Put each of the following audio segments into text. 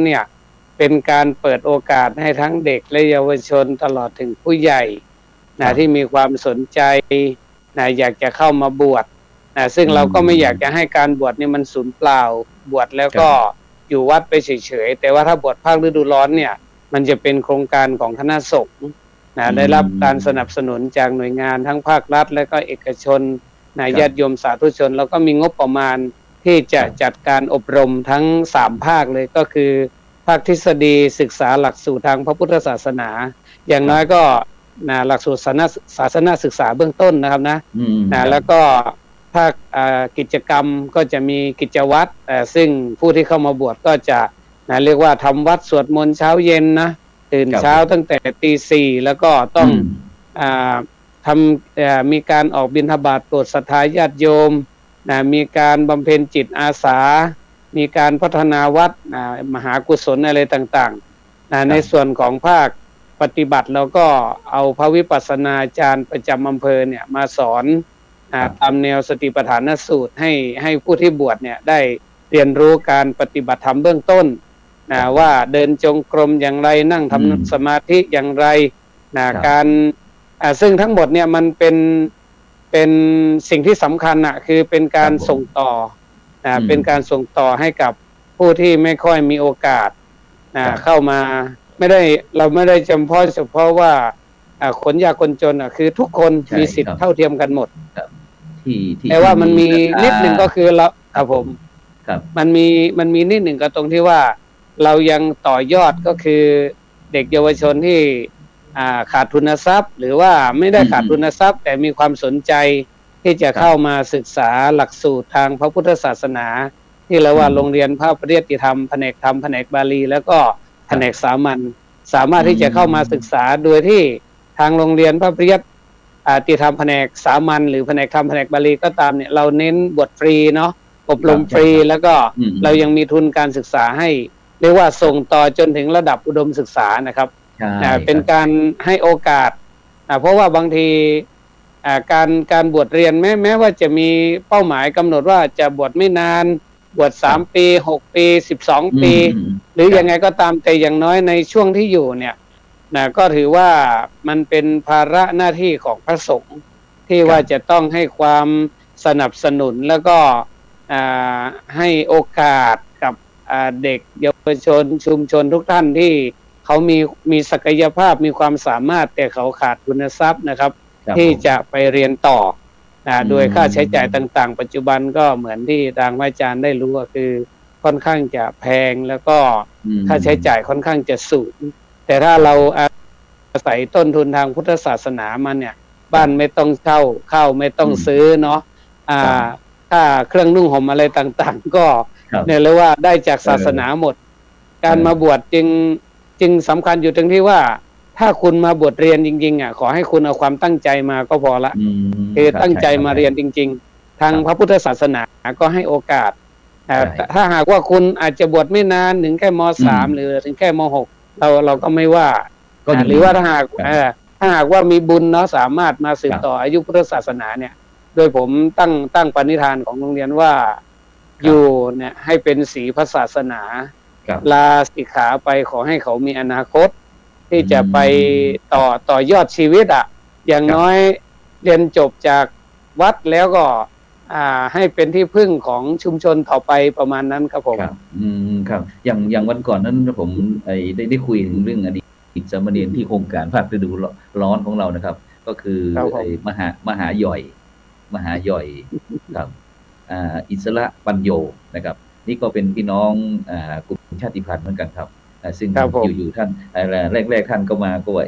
เนี่ยเป็นการเปิดโอกาสให้ทั้งเด็กและเยาวชนตลอดถึงผู้ใหญ่นะที่มีความสนใจนะอยากจะเข้ามาบวชนะซึ่งเราก็ไม่อยากจะให้การบวชนี่มันสูญเปล่าบวชแล้วก็อยู่วัดไปเฉยๆแต่ว่าถ้าบวชภาคฤดูร้อนเนี่ยมันจะเป็นโครงการของคณะสงฆ์นะได้รับการสนับสนุนจากหน่วยงานทั้งภาครัฐและก็เอกชนนะญาติโยมสาธุชนแล้วก็มีงบประมาณที่จะจัดการอบรมทั้ง3ภาคเลยก็คือภาคทฤษฎีศึกษาหลักสูตรทางพระพุทธศาสนาอย่างน้อยก็นะหลักสูตรศาสนาศึกษาเบื้องต้นนะครับนะแล้วก็ภาคกิจกรรมก็จะมีกิจวัตรซึ่งผู้ที่เข้ามาบวชก็จะนะเรียกว่าทำวัดสวดมนต์เช้าเย็นนะตื่นเช้าตั้งแต่ตี 4แล้วก็ต้องมีการออกบิณฑบาตโปรดศรัทธาญาติโยมนะมีการบำเพ็ญจิตอาสามีการพัฒนาวัดมหากุศลอะไรต่างๆนะในส่วนของภาคปฏิบัติเราก็เอาพระวิปัสสนาจารย์ประจำอำเภอเนี่ยมาสอนตามแนวสติปัฏฐานสูตรให้ผู้ที่บวชเนี่ยได้เรียนรู้การปฏิบัติธรรมเบื้องต้นนะว่าเดินจงกรมอย่างไรนั่งทำสมาธิอย่างไรนะการซึ่งทั้งหมดเนี่ยมันเป็นสิ่งที่สำคัญคือเป็นการส่งต่อเป็นการส่งต่อให้กับผู้ที่ไม่ค่อยมีโอกาสเข้ามาเราไม่ได้เฉพาะว่าคนยากคนจนคือทุกคนมีสิทธิ์เท่าเทียมกันหมดแต่ว่ามันมีนิดหนึ่งก็คือเราครับผมมันมีนิดหนึ่งก็ตรงที่ว่าเรายังต่อยอดก็คือเด็กเยาวชนที่ขาดทุนทรัพย์หรือว่าไม่ได้ขาดทุนทรัพย์แต่มีความสนใจที่จะเข้ามาศึกษาหลักสูตรทางพระพุทธศาสนาที่เราว่าโรงเรียนพระปริยัติธรรมแผนกธรรมแผนกบาลีแล้วก็แผนกสามัญสามารถที่จะเข้ามาศึกษาโดยที่ทางโรงเรียนพระปริยัติธรรมแผนกสามัญหรือแผนกธรรมแผนกบาลีก็ตามเนี่ยเราเน้นบทฟรีเนาะอบรมฟรีแล้วก็เรายังมีทุนการศึกษาให้เรียกว่าส่งต่อจนถึงระดับอุดมศึกษานะครับเป็นการให้โอกาสเพราะว่าบางทีการบวชเรียนแม้ว่าจะมีเป้าหมายกำหนดว่าจะบวชไม่นานบวช3 ปี 6 ปี 12 ปีหรือยังไงก็ตามแต่อย่างน้อยในช่วงที่อยู่เนี่ยก็ถือว่ามันเป็นภาระหน้าที่ของพระสงฆ์ที่ว่าจะต้องให้ความสนับสนุนแล้วก็ให้โอกาสกับเด็กเยาวชนชุมชนทุกท่านที่เขามีศักยภาพมีความสามารถแต่เขาขาดทุนทรัพย์นะครับที่จะไปเรียนต่อโดยค่าใช้จ่ายต่างๆปัจจุบันก็เหมือนที่ทางอาจารย์ได้รู้ก็คือค่อนข้างจะแพงแล้วก็ค่าใช้จ่ายค่อนข้างจะสูงแต่ถ้าเราอาศัยต้นทุนทางพุทธศาสนามันเนี่ยบ้านไม่ต้องเช่าข้าวไม่ต้องซื้อเนาะค่าเครื่องนุ่งห่มอะไรต่างๆก็เนี่ยเรียกว่าได้จากศาสนาหมดการมาบวชจึงสำคัญอยู่ตรงที่ว่าถ้าคุณมาบวชเรียนจริงๆขอให้คุณเอาความตั้งใจมาก็พอละคือตั้งใจมาเรียนจริงๆทางพระพุทธศาสนาก็ให้โอกาสถ้าหากว่าคุณอาจจะบวชไม่นานถึงแค่ม.3 หรือถึงแค่ม.6 เราก็ไม่ว่าหรือว่าถ้าหากว่ามีบุญเนาะสามารถมาสืบต่ออายุพุทธศาสนาเนี่ยโดยผมตั้งปณิธานของโรงเรียนว่าอยู่เนี่ยให้เป็นศรีพระศาสนาลาสิกขาไปขอให้เขามีอนาคตที่จะไปต่อยอดชีวิตอย่างน้อยเรียนจบจากวัดแล้วก็ให้เป็นที่พึ่งของชุมชนต่อไปประมาณนั้นครับผมครับอย่างวันก่อนนั้นผมได้คุยถึงเรื่องอดีตสามเณรที่โครงการภาคฤดูร้อนของเรานะครับก็คือมหาย่อยครับอิสระปัญโยนะครับนี่ก็เป็นพี่น้องกลุ่มชาติพันธุ์เหมือนกันครับซึ่งอยู่ท่านแรกท่านก็มาก็ว่า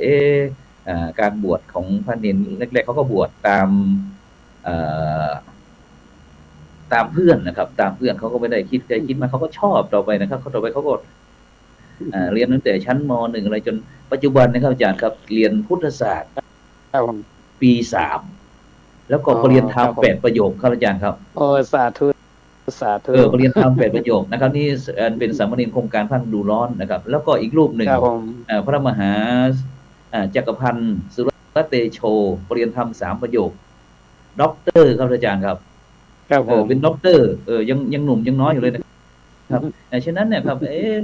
การบวชของพระเนรแรกๆเขาก็บวชตามเพื่อนนะครับตามเพื่อนเขาก็ไม่ได้คิดมาเขาก็ชอบต่อไปนะครับเขาต่อไปเขาก็เรียนตั้งแต่ชั้นม.1อะไรจนปัจจุบันนะครับอาจารย์ครับเรียนพุทธศาสตร์ปี 3แล้วก็ปริญญาธรรม8 ประโยคครับอาจารย์ครับโอ้สาธุปริญญาธรรม8 ประโยคนะครับนี่เป็นสามเณรโครงการภาคฤดูร้อนนะครับแล้วก็อีกรูปหนึ่งพระมหาจักรพันธ์สุรเตโชปริญญาธรรม3 ประโยคด็อกเตอร์ครับอาจารย์ครับเป็นด็อกเตอร์ยังหนุ่มยังน้อยอยู่เลยนะ ครับฉะนั้นเนี่ยครับ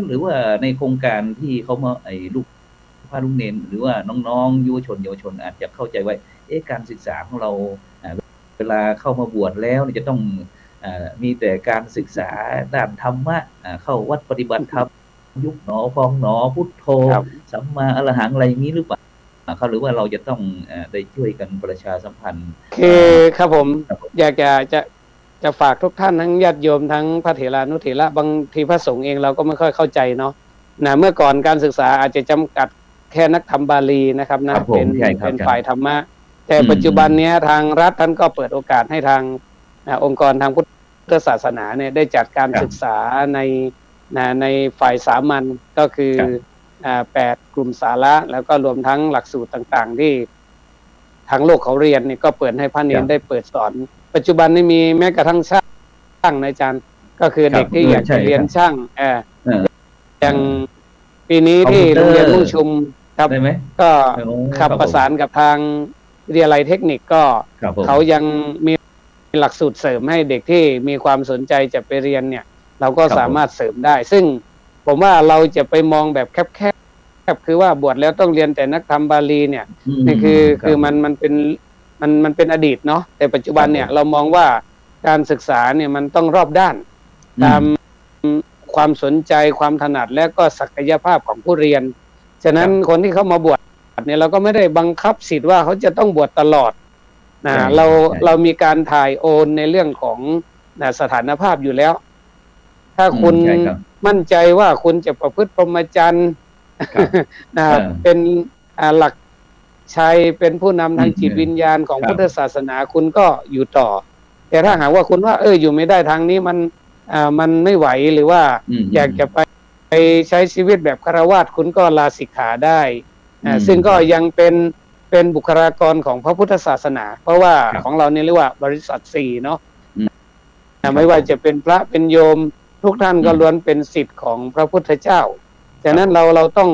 หรือว่าในโครงการที่เขามาลูกพระลูกเนนหรือว่าน้องๆเยาวชนอาจจะเข้าใจว่าการศึกษาของเราเวลาเข้ามาบวชแล้วเนี่ยจะต้องมีแต่การศึกษาด้านธรรมะเข้าวัดปฏิบัติธรรมยุบหนอพองหนอพุทโธครับสัมมาอรหังอะไรอย่างนี้หรือเปล่าเขาหรือว่าเราจะต้องได้ช่วยกันประชาสัมพันธ์คือครับผม ครับผม อยากจะฝากทุกท่านทั้งญาติโยมทั้งพระเถรานุเถระบางทีพระสงฆ์เองเราก็ไม่ค่อยเข้าใจเนาะเมื่อก่อนการศึกษาอาจจะจำกัดแค่นักธรรมบาลีนะครับนะเป็นฝ่ายธรรมะแต่ปัจจุบันนี้ทางรัฐท่านก็เปิดโอกาสให้ทางองค์กรทางพุทธศาสนาเนี่ยได้จัดการศึกษาในฝ่ายสามัญก็คือ8 กลุ่มสาระแล้วก็รวมทั้งหลักสูตรต่างๆที่ทางโลกเขาเรียนเนี่ยก็เปิดให้พระเนรได้เปิดสอนปัจจุบันนี้มีแม้กระทั่งช่างนะอาจารย์ก็คือเด็กที่อยากจะเรียนช่างอย่างปีนี้ที่โรงเรียนมุ่งชุมครับก็ขับประสานกับทางวิทยาลัยเทคนิคก็เขายังมีหลักสูตรเสริมให้เด็กที่มีความสนใจจะไปเรียนเนี่ยเราก็สามารถเสริมได้ซึ่งผมว่าเราจะไปมองแบบแคบคือว่าบวชแล้วต้องเรียนแต่นักธรรมบาลีเนี่ยนี่คือมันเป็นอดีตเนาะแต่ปัจจุบันเนี่ยเรามองว่าการศึกษาเนี่ยมันต้องรอบด้านตามความสนใจความถนัดและก็ศักยภาพของผู้เรียนฉะนั้นคนที่เข้ามาบวชเนี่ยเราก็ไม่ได้บังคับสิทธิ์ว่าเขาจะต้องบวชตลอดเรามีการถ่ายโอนในเรื่องของสถานภาพอยู่แล้วถ้าคุณมั่นใจว่าคุณจะประพฤติพรหมจรรย์เป็นหลักชัยเป็นผู้นำทางจิตวิญญาณของพุทธศาสนาคุณก็อยู่ต่อแต่ถ้าหากว่าคุณว่าอยู่ไม่ได้ทางนี้มันไม่ไหวหรือว่าอยากจะไปใช้ชีวิตแบบฆราวาสคุณก็ลาสิกขาได้ซึ่งก็ยังเป็นบุคลากรของพระพุทธศาสนาเพราะว่าของเราเนี่ยเรียกว่าบริษัท4เนาะไม่ว่าจะเป็นพระเป็นโยมทุกท่านก็ล้วนเป็นศิษย์ของพระพุทธเจ้าฉะนั้นเราต้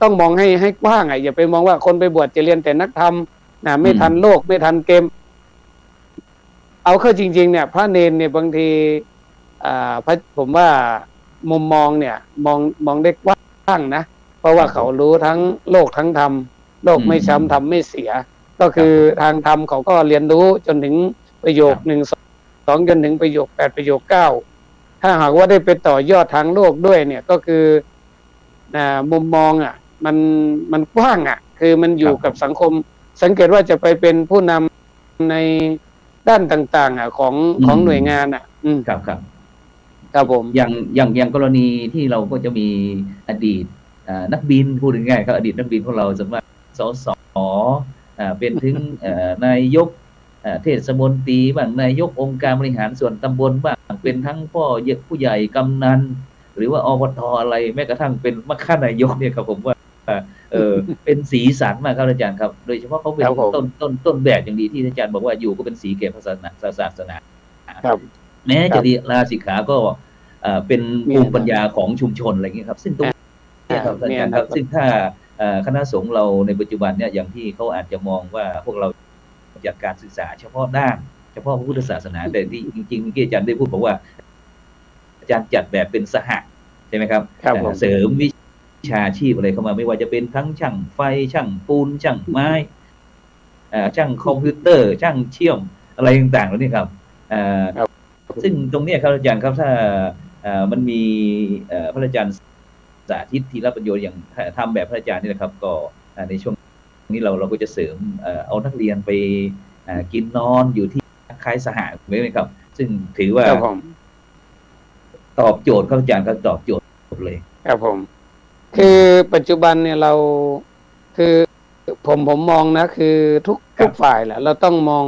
องมองให้กว้างอย่าไปมองว่าคนไปบวชจะเรียนแต่นักธรรมไม่ทันโลกไม่ทันเกมเอาเข้าจริงๆเนี่ยพระเนรเนี่ยบางทีผมว่ามุมมองเนี่ยมองได้กว้างนะเพราะว่าเขารู้ทั้งโลกทั้งธรรมโลกไม่ช้ำธรรมไม่เสียก็คือทางธรรมเขาก็เรียนรู้จนถึงประโยค1 2จนถึงประโยค8ประโยค9ถ้าหากว่าได้ไปต่อยอดทางโลกด้วยเนี่ยก็คือมุมมองมันกว้างคือมันอยู่กับสังคมสังเกตว่าจะไปเป็นผู้นำในด้านต่างๆของหน่วยงานครับผมอย่างกรณีที่เราก็จะมีอดีตนักบินพูดง่ายๆครับอดีตนักบินของเราสำหรับสสเป็นถึงนายกเทศมนตรีบ้างนายกองค์การบริหารส่วนตำบลบ้างเป็นทั้งผู้ใหญ่กำนันหรือว่าอบตอะไรแม้กระทั่งเป็นมรรคนายกเนี่ยครับผมว่าเป็นสีสันมากครับอาจารย์ครับโดยเฉพาะเขาเป็นต้นแบบอย่างดีที่อาจารย์บอกว่าอยู่ก็เป็นสีแก่ศาสนาแม้จะลาสิกขาก็เป็นภูมิปัญญาของชุมชนอะไรอย่างนี้ครับซึ่งตรงนี้ครับอาจารย์ครับซึ่งถ้าคณะสงฆ์เราในปัจจุบันเนี่ยอย่างที่เขาอาจจะมองว่าพวกเราจัดการศึกษาเฉพาะด้านเฉพาะพระพุทธศาสนาแต่ที่จริงๆเมื่อกี้อาจารย์ได้พูดบอกว่าอาจารย์จัดแบบเป็นสหะใช่ไหมครับเสริมวิชาชีพอะไรเข้ามาไม่ว่าจะเป็นทั้งช่างไฟช่างปูนช่างไม้ช่างคอมพิวเตอร์ช่างเชื่อมอะไรต่างๆแล้วนี่ครับซึ่งตรงนี้ครับอาจารย์ครับถ้ามันมีพระอาจารย์สาธิตทีละประโยชน์อย่างทำแบบพระอาจารย์นี่นะครับก็ในช่วงนี้เราก็จะเสริมเอานักเรียนไปกินนอนอยู่ที่คล้ายสหะไหมครับซึ่งถือว่าตอบโจทย์ครับอาจารย์ก็ตอบโจทย์เลยครับผมคือปัจจุบันเนี่ยเราคือผมมองนะคือทุกฝ่ายแหละเราต้องมอง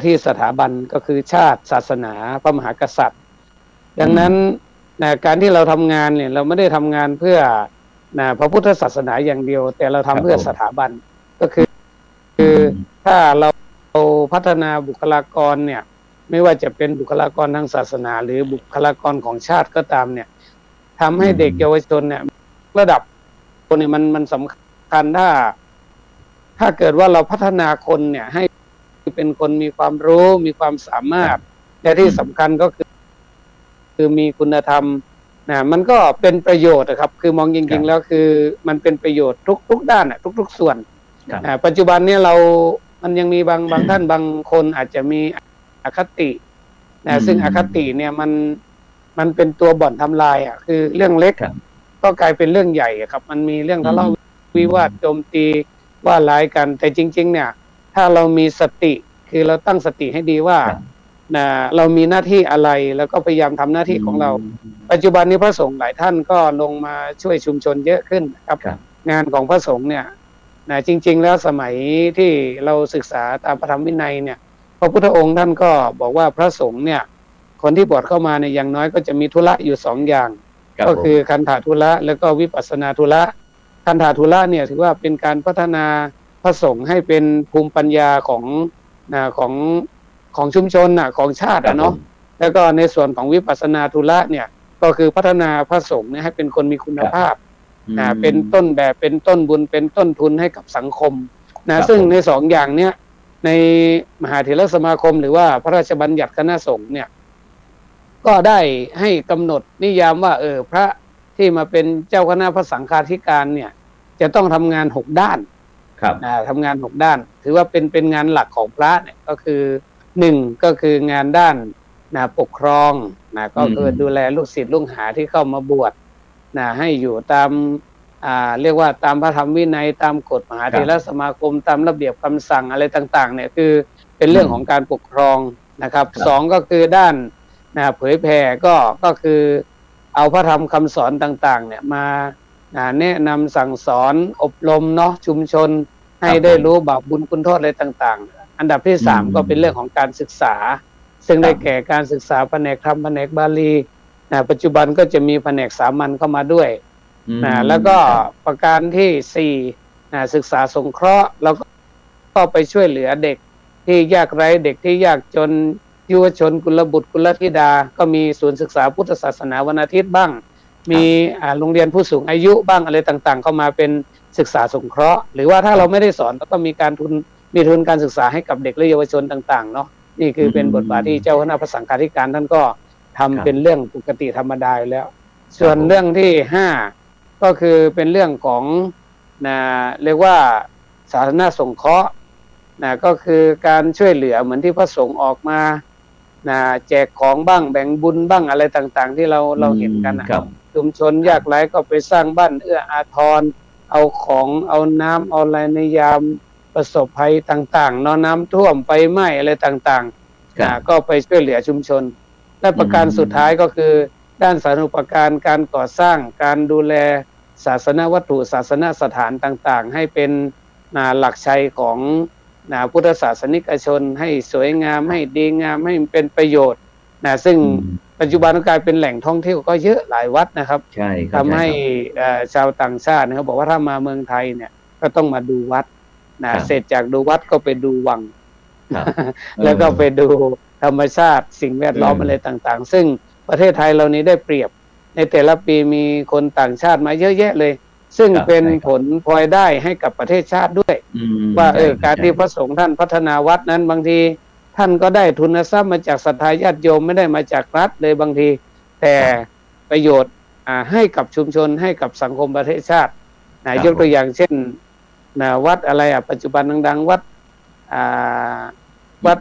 ที่สถาบันก็คือชาติศาสนาพระมหากษัตริย์ดังนั้นการที่เราทำงานเนี่ยเราไม่ได้ทำงานเพื่อพระพุทธศาสนาอย่างเดียวแต่เราทำเพื่อสถาบันก็คือถ้าเราพัฒนาบุคลากรเนี่ยไม่ว่าจะเป็นบุคลากรทางศาสนาหรือบุคลากรของชาติก็ตามเนี่ยทำให้เด็กเยาวชนเนี่ยระดับคนเนี่ยมันสำคัญถ้าเกิดว่าเราพัฒนาคนเนี่ยให้เป็นคนมีความรู้มีความสามารถและที่สำคัญก็คือ คือมีคุณธรรมมันก็เป็นประโยชน์นะครับคือมองจริงๆแล้วคือมันเป็นประโยชน์ทุกด้านทุกส่วนปัจจุบันเนี่ยมันยังมีบางท่านบางคนอาจจะมีอคติซึ่งอคติเนี่ยมันเป็นตัวบ่อนทำลายคือเรื่องเล็กก็กลายเป็นเรื่องใหญ่ครับมันมีเรื่องทะเลาะวิวาทโจมตีว่าร้ายกันแต่จริงๆเนี่ยถ้าเรามีสติคือเราตั้งสติให้ดีว่าเรามีหน้าที่อะไรแล้วก็พยายามทำหน้าที่ของเราปัจจุบันนี้พระสงฆ์หลายท่านก็ลงมาช่วยชุมชนเยอะขึ้นครับงานของพระสงฆ์เนี่ยจริงๆแล้วสมัยที่เราศึกษาตามพระธรรมวินัยเนี่ยพระพุทธองค์ท่านก็บอกว่าพระสงฆ์เนี่ยคนที่บวชเข้ามาเนี่ยอย่างน้อยก็จะมีธุระอยู่2 อย่างก็คือคันธธุระแล้วก็วิปัสสนาธุระคันธธุระเนี่ยถือว่าเป็นการพัฒนาพระสงฆ์ให้เป็นภูมิปัญญาของชุมชนของชาติเนาะแล้วก็ในส่วนของวิปัสสนาธุระเนี่ยก็คือพัฒนาพระสงฆ์ให้เป็นคนมีคุณภาพเป็นต้นแบบเป็นต้นบุญเป็นต้นทุนให้กับสังคมซึ่งใน2 อย่างเนี้ยในมหาเถรสมาคมหรือว่าพระราชบัญญัติคณะสงฆ์เนี่ยก็ได้ให้กำหนดนิยามว่าพระที่มาเป็นเจ้าคณะพระสังฆาธิการเนี่ยจะต้องทำงาน6 ด้านทำงาน6 ด้านถือว่าเป็นงานหลักของพระเนี่ยก็คือ1ก็คืองานด้านปกครองก็คือดูแลลูกศิษย์ลูกหาที่เข้ามาบวชให้อยู่ตามเรียกว่าตามพระธรรมวินัยตามกฎมหาเถรสมาคมตามระเบียบคำสั่งอะไรต่างๆเนี่ยคือเป็นเรื่องของการปกครองนะครับ2ก็คือด้านเผยแผ่ก็คือเอาพระธรรมคำสอนต่างๆเนี่ยมาแนะนำสั่งสอนอบรมเนาะชุมชนให้ได้รู้บาปบุญคุณโทษอะไรต่างๆอันดับที่3ก็เป็นเรื่องของการศึกษาซึ่งได้แก่การศึกษาแผนกธรรมแผนกบาลีปัจจุบันก็จะมีแผนกสามัญเข้ามาด้วยแล้วก็ประการที่4ศึกษาสงเคราะห์แล้วก็ไปช่วยเหลือเด็กที่ยากไร้เด็กที่ยากจนเยาวชนกุลบุตรกุลธิดาก็มีศูนย์ศึกษาพุทธศาสนาวันอาทิตย์บ้างมีโรงเรียนผู้สูงอายุบ้างอะไรต่างๆเข้ามาเป็นศึกษาสงเคราะห์หรือว่าถ้าเราไม่ได้สอนก็มีทุนการศึกษาให้กับเด็กและเยาวชนต่างๆเนาะนี่คือเป็นบทบาทที่เจ้าคณะพระสังฆาธิการท่านก็ทำเป็นเรื่องปกติธรรมดาอยู่แล้วส่วนเรื่องที่5ก็คือเป็นเรื่องของเรียกว่าสาธารณสงเคราะห์ก็คือการช่วยเหลือเหมือนที่พระสงฆ์ออกมาแจกของบ้างแบ่งบุญบ้างอะไรต่างๆที่เราเห็นกันชุมชนยากไร้ก็ไปสร้างบ้านเอื้ออาทรเอาของเอาน้ำเอาอะไรในยามประสบภัยต่างๆน้ำท่วมไฟไหม้อะไรต่างๆก็ไปช่วยเหลือชุมชนและประการสุดท้ายก็คือด้านสาธารณูปการการก่อสร้างการดูแลศาสนวัตถุศาสนสถานต่างๆให้เป็นหลักชัยของพุทธศาสนิกชนให้สวยงามให้ดีงามให้เป็นประโยชน์ซึ่งปัจจุบันกลายเป็นแหล่งท่องเที่ยวก็เยอะหลายวัดนะครับทำให้ชาวต่างชาติเขาบอกว่าถ้ามาเมืองไทยเนี่ยก็ต้องมาดูวัดเสร็จจากดูวัดก็ไปดูวังแล้วก็ไปดูธรรมชาติสิ่งแวดล้อมอะไรต่างๆซึ่งประเทศไทยเรานี้ได้เปรียบในแต่ละปีมีคนต่างชาติมาเยอะแยะเลยซึ่งเป็นผลพลอยได้ให้กับประเทศชาติด้วยว่าการที่พระสงฆ์ท่านพัฒนาวัดนั้นบางทีท่านก็ได้ทุนทรัพย์มาจากศรัทธาญาติโยมไม่ได้มาจากรัฐเลยบางทีแต่ประโยชน์ให้กับชุมชนให้กับสังคมประเทศชาติยกตัวอย่างเช่นวัดอะไรปัจจุบันดังๆวัด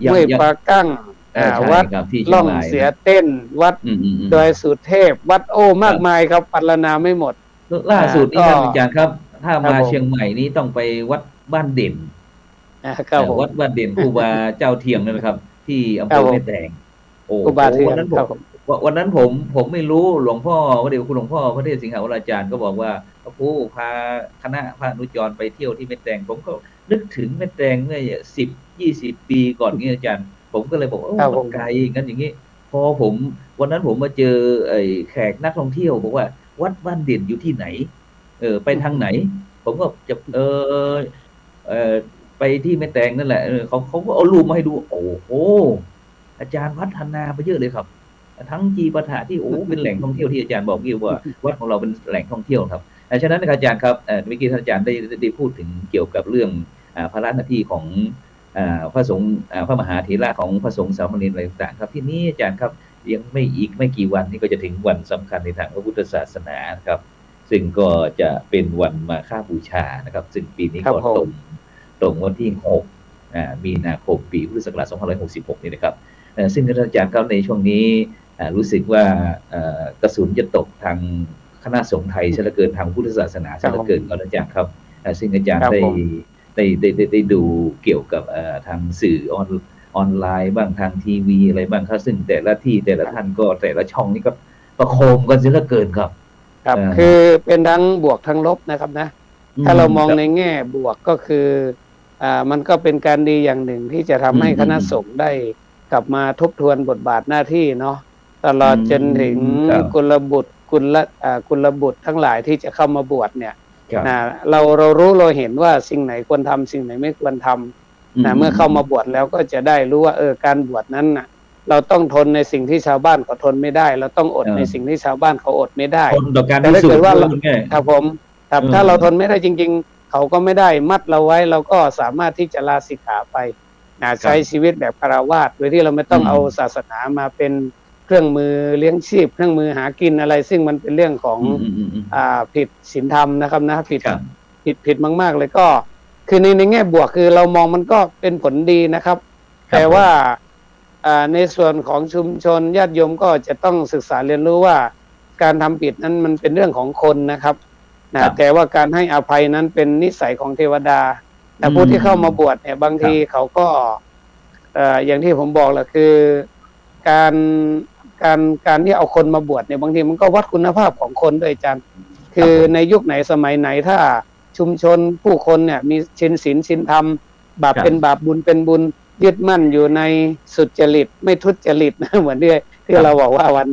ห้วยปลากั้งวัดล่องเสียเต้นวัดดอยสุเทพวัดมากมายครับปรารณาไม่หมดล่าสุดนี่ท่านอาจารย์ครับถ้ามาเชียงใหม่นี้ต้องไปวัดบ้านเด่นวัดบ้านเด่นครูบาเจ้าเทียมนะครับที่อำเภอแม่แตงวันนั้นผมไม่รู้หลวงพ่อว่าเดี๋ยวคุณหลวงพ่อพระเทศสิงหาวราจารย์ก็บอกว่าพระผู้พาคณะพระอนุจรไปเที่ยวที่แม่แตงผมก็นึกถึงแม่แตงเมื่อ10-20 ปีก่อนนี่อาจารย์ผมก็เลยบอกมันไกลงั้นอย่างนี้พอวันนั้นผมมาเจอแขกนักท่องเที่ยวบอกว่าวัดบ้านเด่นอยู่ที่ไหนไปทางไหนผมก็จะไปที่แม่แตงนั่นแหละเขาก็เอารูปมาให้ดูโอ้โหอาจารย์พัฒนาไปเยอะเลยครับทั้งจีปาถะที่เป็นแหล่งท่องเที่ยวที่อาจารย์บอกอยู่ว่าวัดของเราเป็นแหล่งท่องเที่ยวครับฉะนั้นอาจารย์ครับเมื่อกี้ท่านอาจารย์ได้พูดถึงเกี่ยวกับเรื่องภาระหน้าที่ของพระสงฆ์พระมหาเถระของพระสงฆ์สามเณรอะไรต่างๆครับที่นี้อาจารย์ครับ ยังไม่กี่วันนี้ก็จะถึงวันสำคัญในทางพระพุทธศาสนาครับซึ่งก็จะเป็นวันมาฆบูชานะครับซึ่งปีนี้ก็ตรงวันที่6มีนาคมปีพุทธศักราช2566นี่นะครับซึ่งอาจารย์ครับในช่วงนี้รู้สึกว่ากระสุนจะตกทางคณะสงฆ์ไทยซะเหลือเกินทางพุทธศาสนาซะเหลือเกินครับอาจารย์ครับซึ่งอาจารย์ได้ดูเกี่ยวกับทางสื่อออนไลน์บ้างทางทีวีอะไรบ้างครับซึ่งแต่ละที่แต่ละท่านก็แต่ละช่องนี่ก็ประโคมกันซะเหลือเกินครับครับคือเป็นทั้งบวกทั้งลบนะครับนะถ้าเรามองในแง่บวกก็คือมันก็เป็นการดีอย่างหนึ่งที่จะทำให้คณะสงฆ์ได้กลับมาทบทวนบทบาทหน้าที่เนาะตลอดจนถึงกุลบุตรทั้งหลายที่จะเข้ามาบวชเนี่ยเรารู้เราเห็นว่าสิ่งไหนควรทำสิ่งไหนไม่ควรทำเมื่อเข้ามาบวชแล้วก็จะได้รู้ว่าการบวชนั้นน่ะเราต้องทนในสิ่งที่ชาวบ้านเขาทนไม่ได้เราต้องอดในสิ่งที่ชาวบ้านเขาอดไม่ได้แต่ถ้าเกิดว่าครับผมถ้าเราทนไม่ได้จริงๆเขาก็ไม่ได้มัดเราไว้เราก็สามารถที่จะลาสิกขาไปใช้ชีวิตแบบฆราวาสโดยที่เราไม่ต้องเอาศาสนามาเป็นเครื่องมือเลี้ยงชีพเครื่องมือหากินอะไรซึ่งมันเป็นเรื่องของผิดศีลธรรมนะครับนะผิดมากๆเลยก็คือในแง่บวกคือเรามองมันก็เป็นผลดีนะครับแต่ว่าในส่วนของชุมชนญาติโยมก็จะต้องศึกษาเรียนรู้ว่าการทำผิดนั้นมันเป็นเรื่องของคนนะครับแต่ว่าการให้อภัยนั้นเป็นนิสัยของเทวดาแต่ผู้ที่เข้ามาบวชเนี่ยบางทีเขาก็อย่างที่ผมบอกแหละคือการที่เอาคนมาบวชเนี่ยบางทีมันก็วัดคุณภาพของคนด้วยอาจารย์คือในยุคไหนสมัยไหนถ้าชุมชนผู้คนเนี่ยมีศีลธรรมบาปเป็นบาปบุญเป็นบุญยึดมั่นอยู่ในสุจริตไม่ทุจริตนะเหมือนที่เราบอกว่าวัน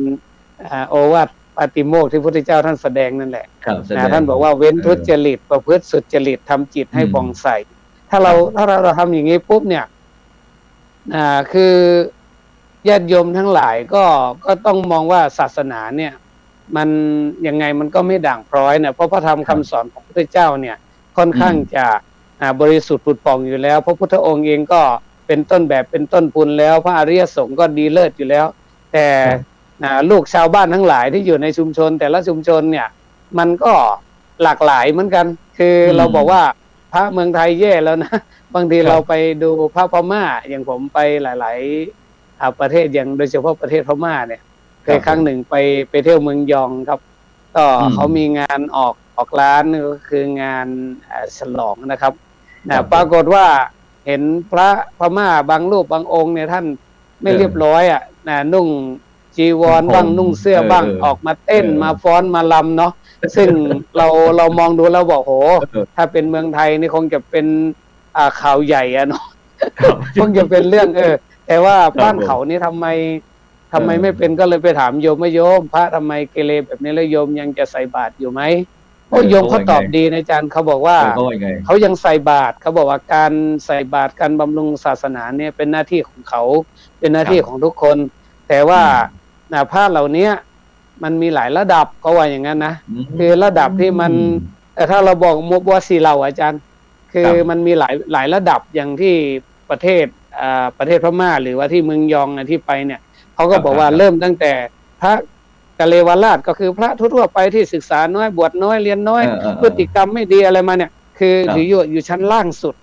โอวาทปาติโมกข์ที่พระพุทธเจ้าท่านแสดงนั่นแหละท่านบอกว่าเว้นทุจริตประพฤติสุจริตทำจิตให้ผ่องใสถ้าเราทำอย่างนี้ปุ๊บเนี่ยคือญาติโยมทั้งหลายก็ต้องมองว่าศาสนาเนี่ยมันยังไงมันก็ไม่ด่างพร้อยเนี่ยเพราะพระธรรมคำสอนของพระพุทธเจ้าเนี่ยค่อนข้างจะบริสุทธิ์ผุดผ่องอยู่แล้วพระพุทธองค์เองก็เป็นต้นแบบเป็นต้นทุนแล้วพระอริยสงฆ์ก็ดีเลิศอยู่แล้วแต่ลูกชาวบ้านทั้งหลายที่อยู่ในชุมชนแต่ละชุมชนเนี่ยมันก็หลากหลายเหมือนกันคือเราบอกว่าพระเมืองไทยแย่แล้วนะบางทีเราไปดูพระพม่าอย่างผมไปหลายประเทศอย่างโดยเฉพาะประเทศพม่าเนี่ยเคยครั้งหนึ่งไปเที่ยวเมืองยองครับก็เขามีงานออกร้านก็คืองานฉลองนะครับปรากฏว่าเห็นพระพม่าบางรูปบางองค์เนี่ยท่านไม่เรียบร้อยนุ่งจีวรบ้างนุ่งเสื้อบ้างออกมาเต้นมาฟ้อนมาลำเนาะซึ่งเรามองดูแล้วบอกโหถ้าเป็นเมืองไทยนี่คงจะเป็นข่าวใหญ่เนาะคงจะเป็นเรื่องแต่ว่าบ้านเขานี่ทำไมไม่เป็นก็เลยไปถามโยมว่าโยมพระทำไมเกเรแบบนี้แล้วโยมยังจะใส่บาตรอยู่ไหมโอ้โยมเขาตอบดีนะอาจารย์เขาบอกว่าเขายังใส่บาตรเขาบอกว่าการใส่บาตรการบำรุงศาสนาเนี่ยเป็นหน้าที่ของเขาเป็นหน้าที่ของทุกคนแต่ว่าพระเหล่านี้มันมีหลายระดับก็ว่าอย่างนั้นนะคือระดับที่มันถ้าเราบอกมุบวสีเราอาจารย์คือมันมีหลายระดับอย่างที่ประเทศพม่าหรือว่าที่เมืองยองที่ไปเนี่ยเขาก็บอกว่าเริ่มตั้งแต่พระกะเลวราชก็คือพระทั่วไปที่ศึกษาน้อยบวชน้อยเรียนน้อยพฤติกรรมไม่ดีอะไรมาเนี่ยคืออยู่ชั้นล่างสุด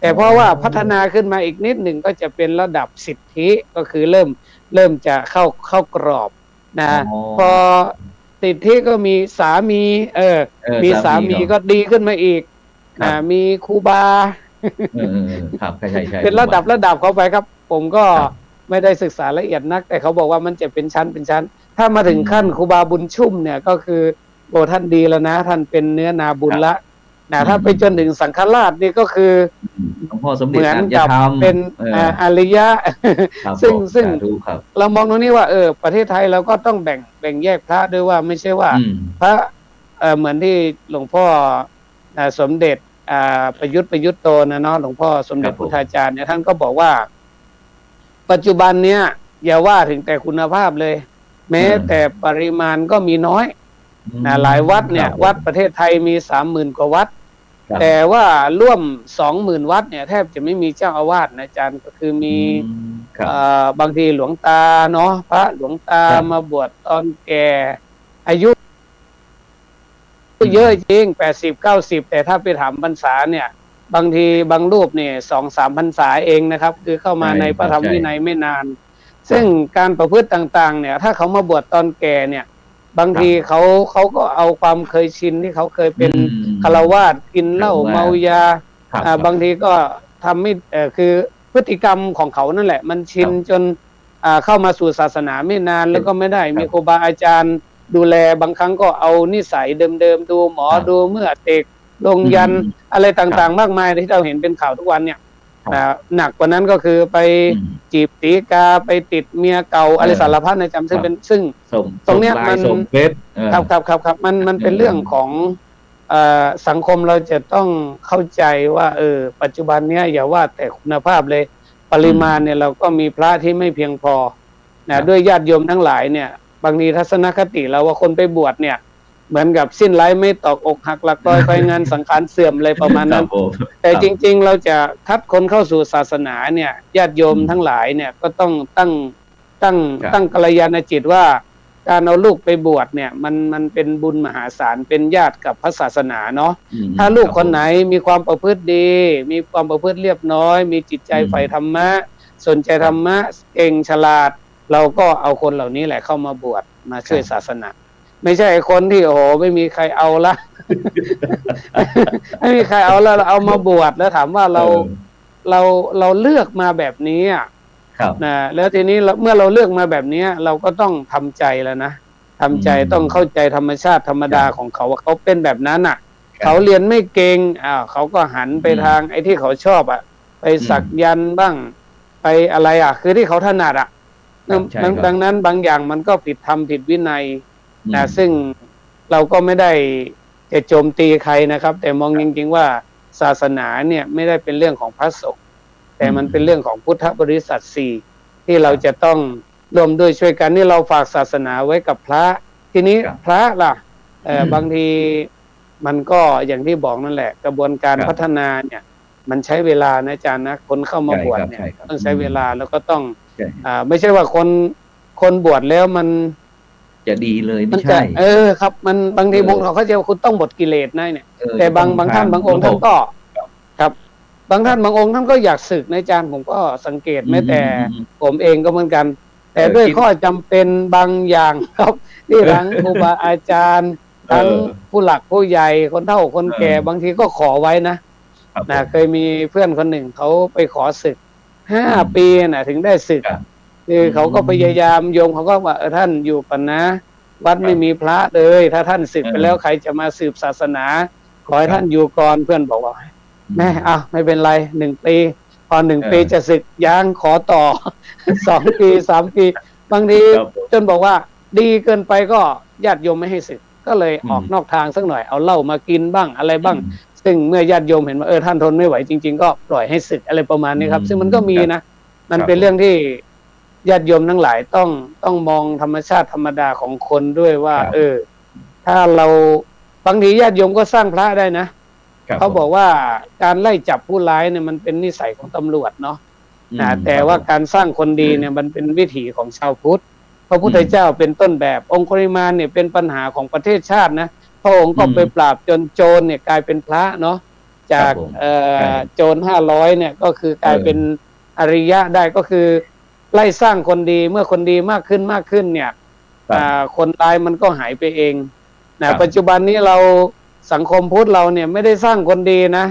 แต่เพราะว่าพัฒนาขึ้นมาอีกนิดหนึ่งก็จะเป็นระดับสิทธิก็คือเริ่มจะเข้ากรอบนะพอสิทธิก็มีสามีมีสามีก็ดีขึ้นมาอีกมีครูบาครับใช่เป็นระดับเข้าไปครับผมก็ไม่ได้ศึกษาละเอียดนักแต่เขาบอกว่ามันจะเป็นชั้นถ้ามาถึงขั้นครูบาบุญชุ่มเนี่ยก็คือโอ้ท่านดีแล้วนะท่านเป็นเนื้อนาบุญละถ้าไปจนถึงสังฆราชนี่ก็คือเหมือนกับเป็นอริยะซึ่งเรามองตรงนี้ว่าประเทศไทยเราก็ต้องแบ่งแยกพระด้วยว่าไม่ใช่ว่าพระเหมือนที่หลวงพ่อสมเด็จประยุทธ์โตนะเนาะหลวงพ่อสมเด็จพุทธาจารย์เนี่ยท่านก็บอกว่าปัจจุบันเนี้ยอย่าว่าถึงแต่คุณภาพเลยแม้แต่ปริมาณก็มีน้อยหลายวัดเนี่ยวัดประเทศไทยมี 30,000 กว่าวัด ครับ แต่ว่าร่วม20,000 วัดเนี่ยแทบจะไม่มีเจ้าอาวาสนะอาจารย์ก็คือมีครับ บางทีหลวงตาเนาะพระหลวงตา ครับ มาบวชตอนแก่อายุเยอะจริง80-90แต่ถ้าไปถามพรรษาเนี่ยบางทีบางรูปเนี่ย2-3 พรรษาเองนะครับคือเข้ามาในพระธรรมวินัยไม่นานซึ่งการประพฤติต่างๆเนี่ยถ้าเขามาบวชตอนแก่เนี่ยบางทีเขาก็เอาความเคยชินที่เขาเคยเป็นฆราวาสกินเหล้าเมายาบางทีก็ทำไม่คือพฤติกรรมของเขานั่นแหละมันชินจนเข้ามาสู่ศาสนาไม่นานแล้วก็ไม่ได้มีครูบาอาจารย์ดูแลบางครั้งก็เอานิสัยเดิมๆดูหมอดูเมื่อเตกลงยันอะไรต่างๆมากมายที่เราเห็นเป็นข่าวทุกวันเนี่ยหนักกว่านั้นก็คือไปจีบตีกาไปติดเมียเก่าอะไรสารพัดในจำซึ่งเป็นซึ่งตรงเนี้ยมันครับมันเป็นเรื่องของสังคมเราจะต้องเข้าใจว่าปัจจุบันเนี้ยอย่าว่าแต่คุณภาพเลยปริมาณเนี่ยเราก็มีพระที่ไม่เพียงพอนะด้วยญาติโยมทั้งหลายเนี่ยบางทีทัศนคติเราว่าคนไปบวชเนี่ยเหมือนกับสิ้นไร้ไม่ตอกอกหักหลักลอยไฟงานสังขารเสื่อมอะไรประมาณนั้นแต่จริงๆเราจะคัดคนเข้าสู่ศาสนาเนี่ยญาติโยมทั้งหลายเนี่ยก็ต้องตั้งกัลยาณจิตว่าการเอาลูกไปบวชเนี่ยมันเป็นบุญมหาศาลเป็นญาติกับพระศาสนาเนาะถ้าลูกคนไหนมีความประพฤติดีมีความประพฤติเรียบร้อยมีจิตใจใฝ่ธรรมะสนใจธรรมะเก่งฉลาดเราก็เอาคนเหล่านี้แหละเข้ามาบวชมาช่วยศาสนาไม่ใช่คนที่โอ้โหไม่มีใครเอาละ ไม่มีใครเอาแล้วเราเอามาบวชแล้วถามว่าเราเลือกมาแบบนี้นะแล้วทีนี้เมื่อเราเลือกมาแบบนี้เราก็ต้องทำใจแล้วนะทำใจต้องเข้าใจธรรมชาติธรรมดาของเขาว่าเขาเป็นแบบนั้นเขาเรียนไม่เก่งเขาก็หันไปทางไอ้ที่เขาชอบไปสักยันต์บ้างไปอะไรคือที่เขาถนัดดังนั้นบางอย่างมันก็ผิดธรรมผิดวินัยนะซึ่งเราก็ไม่ได้จะโจมตีใครนะครับแต่มองจริงๆว่าศาสนาเนี่ยไม่ได้เป็นเรื่องของพระสงฆ์แต่มันเป็นเรื่องของพุทธบริษัท4ที่เราจะต้องร่วมด้วยช่วยกันนี่เราฝากศาสนาไว้กับพระทีนี้พระล่ะบางทีมันก็อย่างที่บอกนั่นแหละกระบวนการพัฒนาเนี่ยมันใช้เวลานะอาจารย์นะคนเข้ามาบวชเนี่ยต้องใช้เวลาแล้วก็ต้องไม่ใช่ว่าคนบวชแล้วมันจะดีเลยไม่ใช่ครับมันบางทีบางเขาจะคุณต้องหมดกิเลสนะเนี่ยแต่บางท่านบางองค์ท่านก็ครับบางท่านบางองค์ท่านก็อยากสึกในอาจารย์ผมก็สังเกตแม้แต่ผมเองก็เหมือนกันแต่ด้วยข้อจำเป็นบางอย่างครับที่ทั้งครูบาอาจารย์ทั้งผู้หลักผู้ใหญ่คนเฒ่าคนแก่บางทีก็ขอไว้นะเคยมีเพื่อนคนหนึ่งเขาไปขอสึก5 ปีถึงได้สึกคือเขาก็พยายามโยมเขาก็ว่าท่านอยู่ก่อนนะวัดไม่มีพระเลยถ้าท่านสึกไปแล้วใครจะมาสืบศาสนาขอให้ท่านอยู่ก่อนเพื่อนบอกว่าแม่ไม่เป็นไร1 ปีพอ1 ปีจะสึกยังขอต่อ2 ปี3 ปีบางทีจนบอกว่าดีเกินไปก็ญาติโยมไม่ให้สึกก็เลยออกนอกทางสักหน่อยเอาเหล้ามากินบ้างอะไรบ้างซึ่งเมื่อญาติโยมเห็นว่าท่านทนไม่ไหวจริงๆก็ปล่อยให้สึกอะไรประมาณนี้ครับซึ่งมันก็มีนะมันเป็นเรื่องที่ญาติโยมทั้งหลายต้องมองธรรมชาติธรรมดาของคนด้วยว่าถ้าเราบางทีญาติโยมก็สร้างพระได้นะเขาบอกว่าการไล่จับผู้ร้ายเนี่ยมันเป็นนิสัยของตำรวจเนาะแต่ว่าการสร้างคนดีเนี่ยมันเป็นวิถีของชาวพุทธพระพุทธเจ้าเป็นต้นแบบองคุลิมานเนี่ยเป็นปัญหาของประเทศชาตินะพระองค์ก็ไปปราบจนโจรเนี่ยกลายเป็นพระเนาะจากโจร500เนี่ยก็คือกลายเป็นอริยะได้ก็คือไล่สร้างคนดีเมื่อคนดีมากขึ้นเนี่ยคนร้ายมันก็หายไปเองนะปัจจุบันนี้เราสังคมพุทธเราเนี่ยไม่ได้สร้างคนดีนะ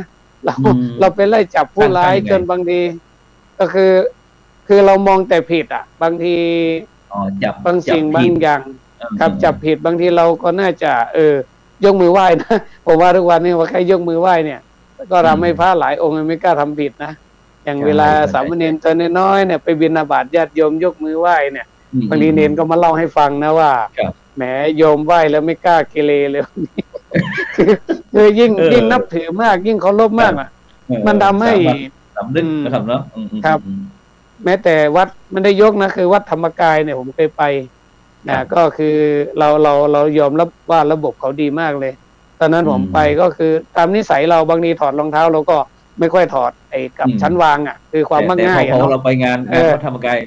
เราไปไล่จับผู้ร้ายจนบางทีก็คือเรามองแต่ผิดบางทีบางสิ่งบางอย่างครับจับผิดบางทีเราก็น่าจะยกมือไหว้นะผมว่าทุกวันนี้ว่าแค่ยกมือไหว้เนี่ยก็ทำให้พระหลายองค์ไม่กล้าทำผิดนะอย่างเวลาสามเณรตัวน้อยเนี่ยไปบิณฑบาตญาติโยมยกมือไหว้เนี่ยบางทีเนรก็มาเล่าให้ฟังนะว่าแหมโยมไหว้แล้วไม่กล้าเกเรเลยคือยิ่งนับถือมากยิ่งเคารพมากมันทำให้ครับแม้แต่วัดมันได้ยกนะคือวัดธรรมกายเนี่ยผมเคยไปก็คือเรายอมรับว่าระบบเขาดีมากเลย ตอนนั้นผมไปก็คือตามนิสัยเราบางทีถอดรองเท้าเราก็ไม่ค่อยถอดไอ้กับชั้นวางอ่ะคือความมักง่าย พอ เนาะ เราไปงานพระธรรมกาย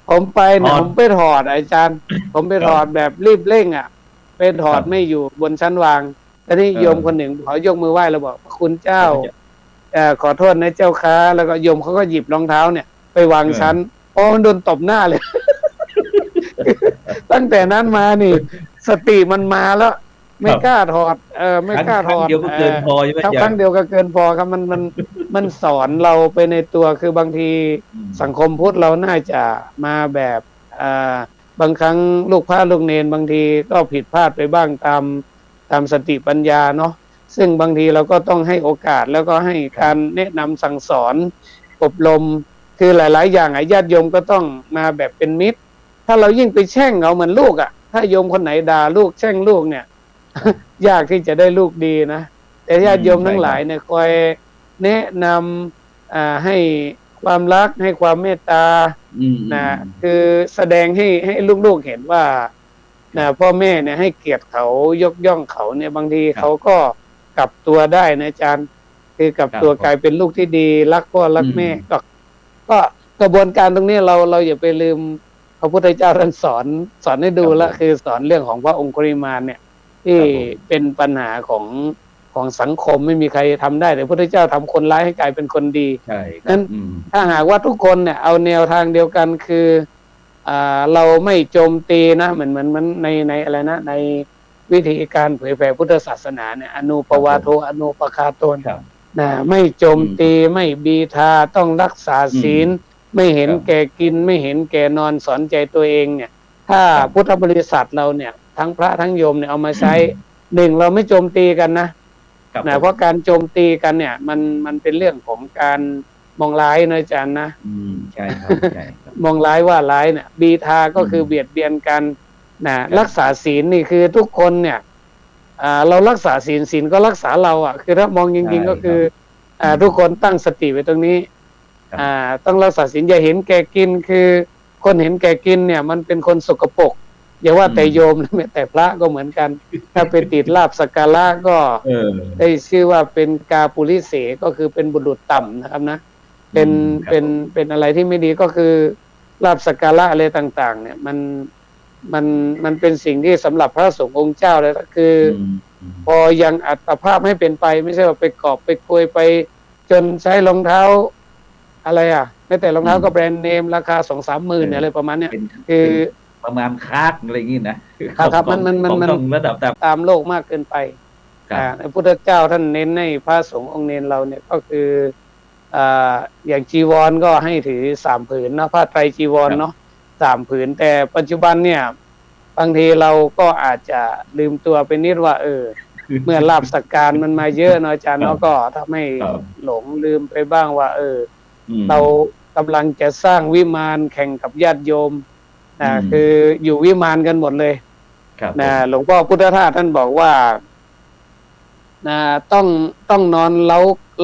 ผมไปเนี่ยผมไปถอดอาจารย์ ผมไปถอดแบบรีบเร่งอ่ะไปถอดไม่อยู่บนชั้นวางแต่นี่โยมคนหนึ่งเขายกมือไหว้เราบอกคุณเจ้าขอโทษนะเจ้าค้าแล้วก็โยมเขาก็หยิบรองเท้าเนี่ยไปวางชั้นมันโดนตบหน้าเลย ตั้งแต่นั้นมานี่สติมันมาแล้วไม่กล้าถอดไม่กล้าถอด ครั้งเดียวก็เกินพอใช่ไหม ครั้งเดียวก็เกินพอครับมันสอนเราไปในตัวคือบางทีสังคมพุทธเราน่าจะมาแบบบางครั้งลูกพระลูกเนนบางทีก็ผิดพลาดไปบ้างตามสติปัญญาเนาะซึ่งบางทีเราก็ต้องให้โอกาสแล้วก็ให้การแนะนำสั่งสอนอบรมคือหลายๆอย่างญาติโยมก็ต้องมาแบบเป็นมิตรถ้าเรายิ่งไปแช่งเหมือนลูกถ้าโยมคนไหนด่าลูกแช่งลูกเนี่ย ยากที่จะได้ลูกดีนะแต่ญาติโยมทั้งหลายเนี่ยคอยแนะนำให้ความรักให้ความเมตตานะคือแสดงให้ลูกๆเห็นว่าพ่อแม่เนี่ยให้เกียรติเขายกย่องเขาเนี่ยบางทีเขาก็กลับตัวได้นะอาจารย์คือกลับตัวกลายเป็นลูกที่ดีรักพ่อรักแม่ก็กระบวนการตรงนี้เราอย่าไปลืมพระพุทธเจ้าท่านสอนให้ดูละคือสอนเรื่องของพระองคุลิมานเนี่ยที่เป็นปัญหาของสังคมไม่มีใครทำได้แต่พระพุทธเจ้าทำคนร้ายให้กลายเป็นคนดีใช่นั้นถ้าหากว่าทุกคนเนี่ยเอาแนวทางเดียวกันคือเราไม่โจมตีนะเหมือนในอะไรนะในวิธีการเผยแผ่พุทธศาสนาเนี่ยอนุปวาโทอนุปคาโตนนะไม่โจมตีไม่บีทาต้องรักษาศีลไม่เห็นแก่กินไม่เห็นแก่นอนสอนใจตัวเองเนี่ยถ้าพุทธบริษัทเราเนี่ยทั้งพระทั้งโยมเนี่ยเอามาใช้หนึ่งเราไม่โจมตีกันนะเพราะการโจมตีกันเนี่ยมันเป็นเรื่องของการมองร้ายนะอาจารย์นะใช่ครับใช่มองร้ายว่าร้ายเนี่ยบีทาก็คือเบียดเบียนกันนะรักษาศีลนี่คือทุกคนเนี่ยเรารักษาศีลก็รักษาเราคือถ้ามองจริงๆก็คือทุกคนตั้งสติไว้ตรงนี้ต้องรักษาศีลอย่าเห็นแก่กินคือคนเห็นแก่กินเนี่ยมันเป็นคนสกปรกอย่าว่าแต่โยมนะแม้แต่พระก็เหมือนกันถ้าไปติดลาภสักการะก็ได้ชื่อว่าเป็นกาปุริเสก็คือเป็นบุรุษต่ำนะครับนะเป็นอะไรที่ไม่ดีก็คือลาภสักการะอะไรต่างๆเนี่ยมันเป็นสิ่งที่สำหรับพระสงฆ์องค์เจ้าเลยก็คือพอยังอัตภาพให้เป็นไปไม่ใช่ว่าไปกอบไปคุยไปจนใช้รองเท้าอะไรไม่แต่รองเท้าก็แบรนด์เนมราคา 2-3 หมื่นอะไรประมาณเนี้ยคือประมาณคาดอะไรอย่างนี้นะครับมันระดับตามโลกมากเกินไปพระพุทธเจ้าท่านเน้นให้พระสงฆ์องค์เนรเราเนี่ยก็คืออย่างจีวรก็ให้ถือ3 ผืนเนาะผ้าไตรจีวรเนาะ3 ผืนแต่ปัจจุบันเนี่ยบางทีเราก็อาจจะลืมตัวไปนิดว่าเมื่อลาภสักการมันมาเยอะเนาะอาจารย์เนาะก็ทำให้หลงลืมไปบ้างว่าเรากำลังจะสร้างวิมานแข่งกับญาติโยมคืออยู่วิมานกันหมดเลยหลวงพ่อพุทธทาสท่านบอกว่าต้องนอนเ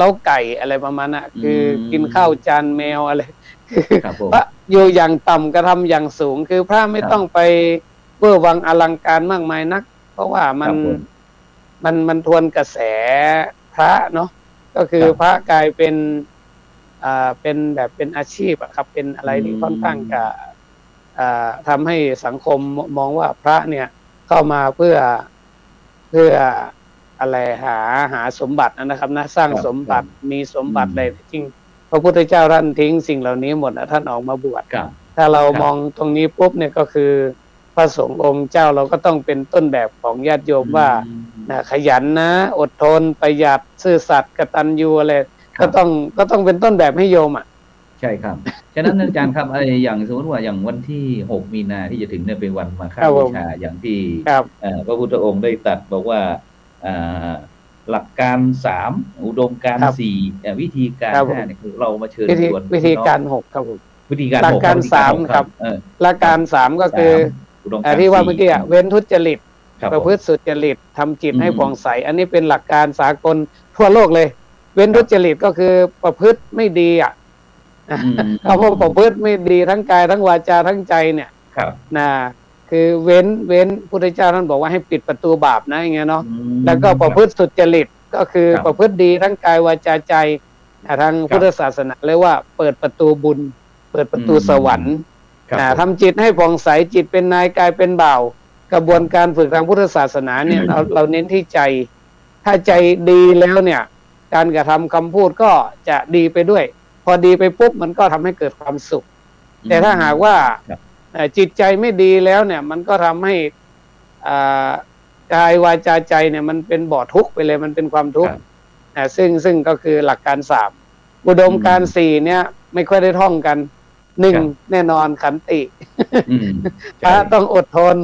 ล้าไก่อะไรประมาณนั้นคือกินข้าวจานแมวอะไรพระอยู่อย่างต่ำกระทำอย่างสูงคือพระไม่ต้องไปเพื่อวังอลังการมากมายนักเพราะว่ามันทวนกระแสพระเนาะก็คือพระกลายเป็นแบบเป็นอาชีพครับเป็นอะไรที่ค่อนข้างจะทำให้สังคมมองว่าพระเนี่ยเข้ามาเพื่ออะไรหาสมบัตินะครับนะสร้างสมบัติมีสมบัติอะไรจริงพระพุทธเจ้าท่านทิ้งสิ่งเหล่านี้หมดท่านออกมาบวชถ้าเรามองตรงนี้ปุ๊บเนี่ยก็คือพระสงฆ์องค์เจ้าเราก็ต้องเป็นต้นแบบของญาติโยมว่าขยันนะอดทนประหยัดซื่อสัตย์กตัญญูอะไรก็ต้องเป็นต้นแบบให้โยมใช่ครับฉะนั้นอาจารย์ครับอย่างสมมติว่าอย่างวันที่6 มีนาที่จะถึงเนี่ยเป็นวันมาฆบูชาอย่างที่พระพุทธองค์ได้ตรัสบอกว่าหลักการ3อุดมการณ์4วิธีการ5เนี่ยคือเรามาเชิญชวนวิธีการ6ครับผมวิธีการหลักการ3ครับหลักการ3ก็คือที่ว่าเมื่อกี้เว้นทุจริตประพฤติสุจริตทำจิตให้ผ่องใสอันนี้เป็นหลักการสากลทั่วโลกเลยเว้นทุจริตก็คือประพฤติไม่ดีคำว่าประพฤติไม่ดีทั้งกายทั้งวาจาทั้งใจเนี่ย คือเว้นพุทธเจ้าท่านบอกว่าให้ปิดประตูบาปนะอย่างเงี้ยเนาะ อืม แล้วก็ประพฤติสุจริตก็คือ ครับ ประพฤติดีทั้งกายวาจาใจทางพุทธศาสนาเรียกว่าเปิดประตูบุญ เปิดประตูสวรรค์ ครับผม ทำจิตให้ผ่องใสจิตเป็นนายกายเป็นบ่าวกระบวนการฝึกทางพุทธศาสนาเนี่ยเราเน้นที่ใจ ถ้าใจดีแล้วเนี่ยการกระทำคำพูดก็จะดีไปด้วย พอดีไปปุ๊บมันก็ทำให้เกิดความสุข แต่ถ้าหากว่า ครับ จิตใจไม่ดีแล้วเนี่ยมันก็ทำให้กายวาจาใจเนี่ยมันเป็นบ่อทุกข์ไปเลยมันเป็นความทุกข์ซึ่งก็คือหลักการสามอุดมการณ์สี่เนี่ยไม่ค่อยได้ท่องกันหนึ่ง ครับ แน่นอนขันติ อืม พระต้องอดทน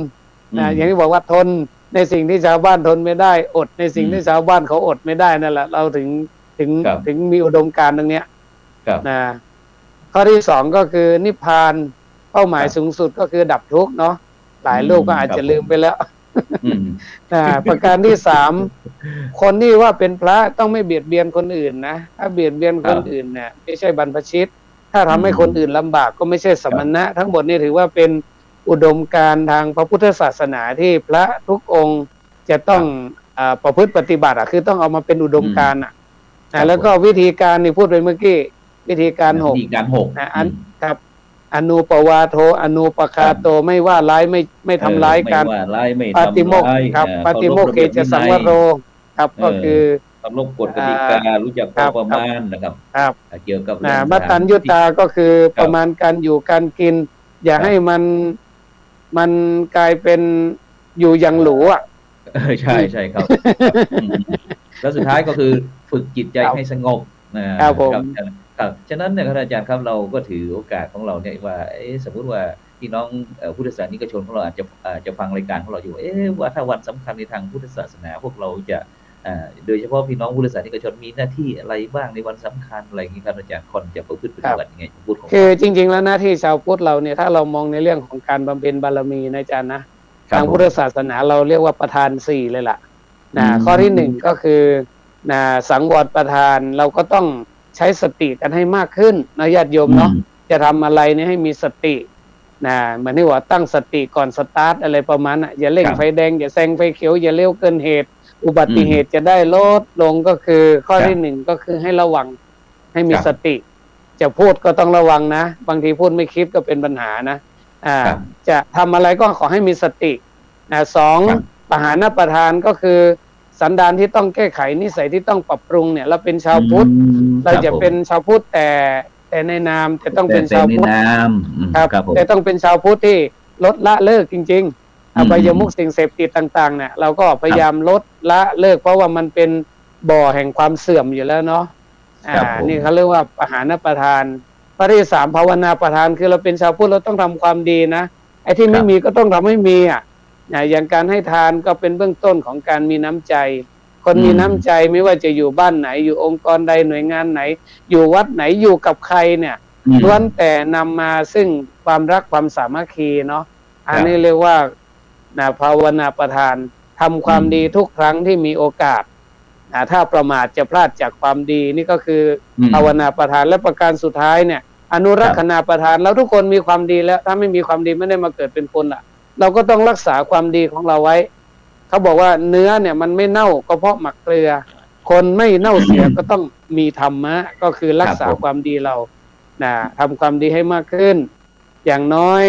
อืม อย่างที่บอกว่าทนในสิ่งที่ชาวบ้านทนไม่ได้ อดในสิ่งที่ชาวบ้านเขาอดไม่ได้นั่นแหละเราถึงมีอุดมการณ์ตรงเนี้ย ครับ นะข้อที่สองก็คือนิพพานเป้าหมาย ครับ สูงสุดก็คือดับทุกข์เนาะหลายลูกก็อาจ ครับ จะลืมไปแล้ว อืม ประการที่สามคนที่ว่าเป็นพระต้องไม่เบียดเบียนคนอื่นนะถ้าเบียดเบียนคนอื่นเนี่ยไม่ใช่บรรพชิต ถ้าทำให้คนอื่นลำบากก็ไม่ใช่สมณะ ทั้งหมดนี่ถือว่าเป็นอุดมการณ์ทางพระพุทธศาสนาที่พระทุกองค์จะต้องประพฤติปฏิบัติคือต้องเอามาเป็นอุดมการณ์แล้วก็วิธีการนี่พูดไปเมื่อกี้วิธีการหก วิธีการหก ครับอนุปวาโทอนุปคาโตไม่ว่าร้ายไม่ทำร้ายกัน ไม่ว่าร้ายไม่ ปาติโมกข์ ทำร้าย ครับปาติโมกข์เขจะสังวโรครับก็คือ เคารพกฎกติการู้จักพอประมาณนะครับ ครับ เกี่ยวกับเรื่อง มัตตัญญุตาก็คือประมาณการอยู่การกิน อย่าให้มันกลายเป็นอยู่อย่างหรูอ่ะ ใช่ใช่ครับอืมแล้วสุดท้ายก็คือฝึกจิตใจให้สงบนะครับ ผม ครับฉะนั้นเนี่ยครับอาจารย์ครับเราก็ถือโอกาสของเราเนี่ยว่าสมมุติว่าพี่น้องพุทธศาสนิกชนของเราอาจจะฟังรายการของเราอยู่ว่าถ้าวันสำคัญในทางพุทธศาสนาพวกเราจะโดยเฉพาะพี่น้องพุทธศาสนิกชนมีหน้าที่อะไรบ้างในวันสำคัญอะไรอย่างนี้ครับอาจารย์คนจะประพฤติปฏิบัติยังไงพุทธของ คือจริง ๆ แล้วหน้าที่ชาวพุทธเราเนี่ยถ้าเรามองในเรื่องของการบำเพ็ญบารมีนะอาจารย์นะทางพุทธศาสนาเราเรียกว่าประธานสี่เลยล่ะข้อที่หนึ่งก็คือสังวรประธานเราก็ต้องใช้สติกันให้มากขึ้นนะญาติโยมเนาะจะทำอะไรเนี่ยให้มีสติเหมือนที่ว่าตั้งสติก่อนสตาร์ทอะไรประมาณน่ะอย่าเร่งไฟแดงอย่าแซงไฟเขียวอย่าเร็วเกินเหตุอุบัติเหตุจะได้ลดลงก็คือข้อที่หนึ่งก็คือให้ระวังให้มีสติ จะพูดก็ต้องระวังนะบางทีพูดไม่คิดก็เป็นปัญหานะจะทำอะไรก็ขอให้มีสติสองปหานประธานก็คือสันดานที่ต้องแก้ไขนิสัยที่ต้องปรับปรุงเนี่ยเราเป็นชาวพุทธเราจะเป็นชาวพุทธแต่ในนามแต่ต้องเป็นชาวพุทธครับแต่ต้องเป็นชาวพุทธที่ลดละเลิกจริงๆอบายมุขสิ่งเสพติดต่างๆเนี่ยเราก็พยายามลดละเลิกเพราะว่ามันเป็นบ่อแห่งความเสื่อมอยู่แล้วเนาะนี่เขาเรียกว่าปหานประธานข้อที่สามภาวนาประธานคือเราเป็นชาวพุทธเราต้องทำความดีนะไอ้ที่ไม่มีก็ต้องทำให้มีอย่างการให้ทานก็เป็นเบื้องต้นของการมีน้ำใจคนมีน้ำใจไม่ว่าจะอยู่บ้านไหนอยู่องค์กรใดหน่วยงานไหนอยู่วัดไหนอยู่กับใครเนี่ยล้วนแต่นำมาซึ่งความรักความสามัคคีเนาะอันนี้เรียกว่าภาวนาประทานทำความดีทุกครั้งที่มีโอกาสถ้าประมาทจะพลาดจากความดีนี่ก็คือภาวนาประทานและประการสุดท้ายเนี่ยอนุรักษณาประทานแล้วทุกคนมีความดีแล้วถ้าไม่มีความดีไม่ได้มาเกิดเป็นคนเราก็ต้องรักษาความดีของเราไว้เขาบอกว่าเนื้อเนี่ยมันไม่เน่าก็เพราะหมักเกลือคนไม่เน่าเสียก็ต้องมีธรรมะก็คือรักษาความดีเราทำความดีให้มากขึ้นอย่างน้อย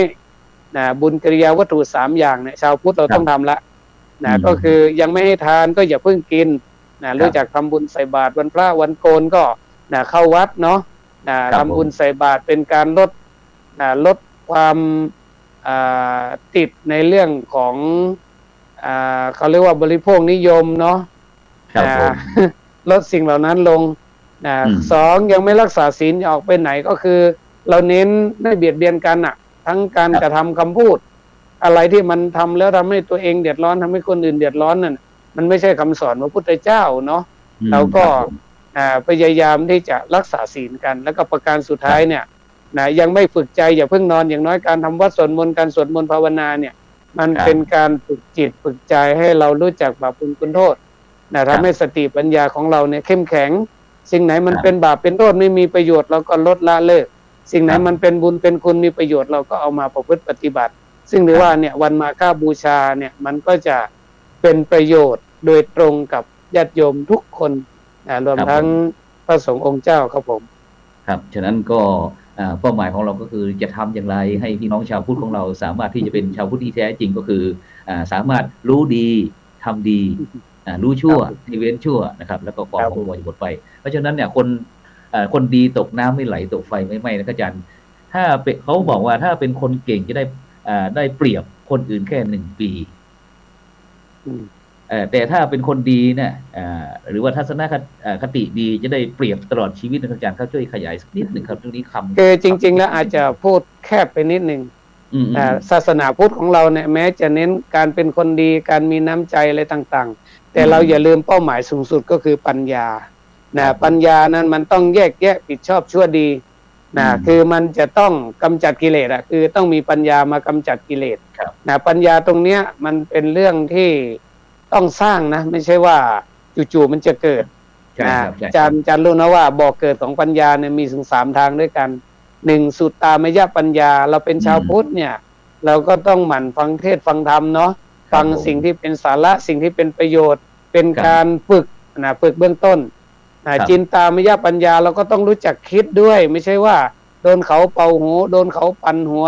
บุญกิริยาวัตถุ3อย่างเนี่ยชาวพุทธเราต้องทำละก็คือยังไม่ให้ทานก็อย่าเพิ่งกินรู้จักทำบุญใส่บาตรวันพระวันโกนก็เข้าวัดเนาะทำบุญใส่บาตรเป็นการลดความติดในเรื่องของเขาเรียกว่าบริโภคนิยมเนาะลดสิ่งเหล่านั้นลงสองยังไม่รักษาศีลออกไปไหนก็คือเราเน้นไม่เบียดเบียนกันทั้งการกระทำคำพูดอะไรที่มันทำแล้วทำให้ตัวเองเดือดร้อนทำให้คนอื่นเดือดร้อนนั่นมันไม่ใช่คำสอนพระพุทธเจ้าเนาะเราก็พยายามที่จะรักษาศีลกันแล้วก็ประการสุดท้ายเนี่ยยังไม่ฝึกใจอย่าเพิ่งนอนอย่างน้อยการทำวัดสวดมนต์การสวดมนต์ภาวนาเนี่ยมันเป็นการฝึกจิตฝึกใจให้เรารู้จักบาปบุญคุณโทษทำให้สติปัญญาของเราเนี่ยเข้มแข็งสิ่งไหนมันเป็นบาปเป็นโทษไม่มีประโยชน์เราก็ลดละเลิกสิ่งไหนมันเป็นบุญเป็นคุณมีประโยชน์เราก็เอามาประพฤติปฏิบัติ ซึ่งเรียกว่าเนี่ยวันมาฆบูชาเนี่ยมันก็จะเป็นประโยชน์โดยตรงกับญาติโยมทุกคนรวมทั้งพระสงฆ์องค์เจ้าครับผมครับฉะนั้นก็เป้าหมายของเราก็คือจะทำอย่างไรให้พี่น้องชาวพุทธของเราสามารถที่จะเป็นชาวพุทธที่แท้จริงก็คือสามารถรู้ดีทำดีรู้ชั่วเว้นชั่วนะครับแล้วก็ความขโมยหมดไปเพราะฉะนั้นเนี่ยคนดีตกน้ำไม่ไหลตกไฟไม่ไหม้นะอาจารย์ถ้าเขาบอกว่าถ้าเป็นคนเก่งจะได้เปรียบคนอื่นแค่1 ปีแต่ถ้าเป็นคนดีเนี่ยหรือว่าทัศนคติดีจะได้เปรียบตลอดชีวิตนะครับอาจารย์เขาช่วยขยายสักนิดหนึ่งครับตรงนี้คำคือจริงๆแล้วอาจจะพูดแคบไปนิดหนึ่งศาสนาพุทธของเราเนี่ยแม้จะเน้นการเป็นคนดีการมีน้ำใจอะไรต่างๆแต่เราอย่าลืมเป้าหมายสูงสุดก็คือปัญญาปัญญานั้นมันต้องแยกแยะผิดชอบชั่วดีคือมันจะต้องกำจัดกิเลสคือต้องมีปัญญามากำจัดกิเลสปัญญาตรงเนี้ยมันเป็นเรื่องที่ต้องสร้างนะไม่ใช่ว่าจู่ๆมันจะเกิดอาจารย์รู้นะว่าบ่อเกิดของปัญญาเนี่ยมีถึง3 ทางด้วยกัน1สุตตามยปัญญาเราเป็นชาวพุทธเนี่ยเราก็ต้องหมั่นฟังเทศฟังธรรมเนาะฟังสิ่งที่เป็นสาระสิ่งที่เป็นประโยชน์เป็นการฝึกเบื้องต้นจินตามยปัญญาเราก็ต้องรู้จักคิดด้วยไม่ใช่ว่าโดนเขาเป่าหูโดนเขาปั่นหัว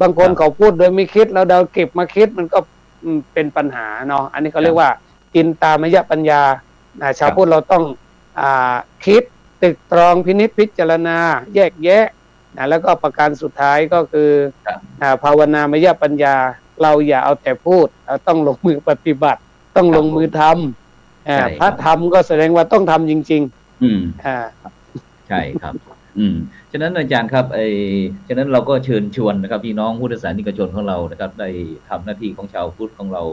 บางคนเขาพูดโดยไม่คิดแล้วเราเก็บมาคิดมันก็เป็นปัญหาเนาะอันนี้เขาเรียกว่าจินตามยปัญญาชาวพุทธเราต้องคิดตึกตรองพินิจพิจารณาแยกแยะแล้วก็ประการสุดท้ายก็คือภาวนามยปัญญาเราอย่าเอาแต่พูดเราต้องลงมือปฏิบัติต้องลงมือทำพระธรรมก็แสดงว่าต้องทำจริงๆใช่ครับฉะนั้นอาจารย์ครับฉะนั้นเราก็เชิญชวนนะครับพี่น้องพุทธศาสนิกชนของเรานะครับได้ทำหน้าที่ของชาวพุทธของเรา